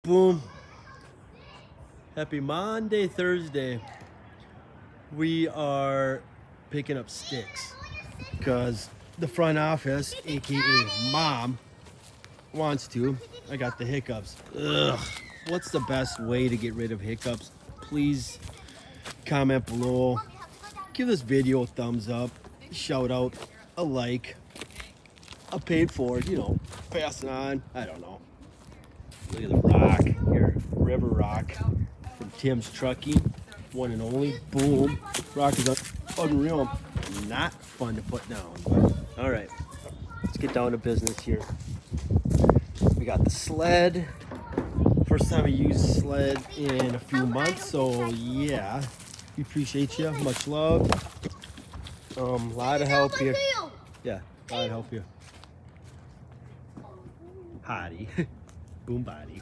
Boom. Happy Monday, Thursday. We are picking up sticks because the front office, aka mom, wants to. I got the hiccups. Ugh. What's the best way to get rid of hiccups? Please comment below. Give this video a thumbs up. Shout out, a like, a paid forward, pass it on. I don't know. Look at the rock here, River Rock from Tim's Trucking, one and only. Boom. Rock is unreal. Not fun to put down, but all right. Let's get down to business here. We got the sled. First time I used sled in a few months, so yeah. We appreciate you. Much love. Lot of help here. Yeah, a lot of help here. Hottie. Boom body.